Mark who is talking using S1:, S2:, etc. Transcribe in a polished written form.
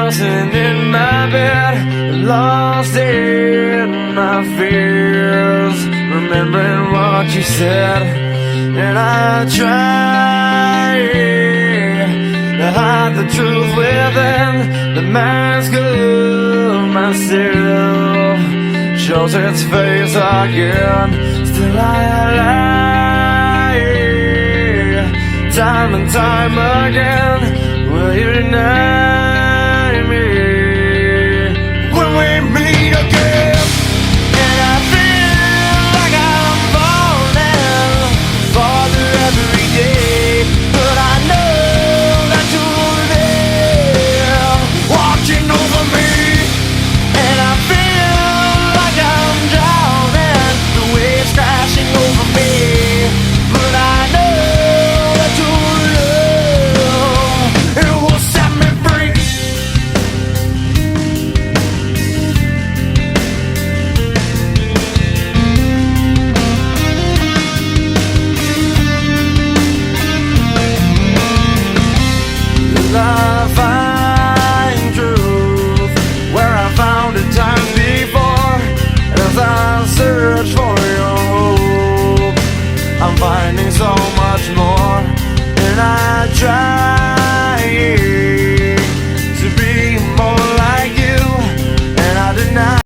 S1: tossing in my bed, lost in my fears, remembering what you said. And I try to hide the truth within the mask of myself, shows its face again. Still I lie, time and time again. Will you deny me when we meet again? And I feel like I'm falling farther every day, but I know that you're there, watching over me. And I feel like I'm drowning, the waves crashing over me, but I know that your love, it will set me free. I find truth where I found it time before. As I search for your hope, I'm finding so much more. And I try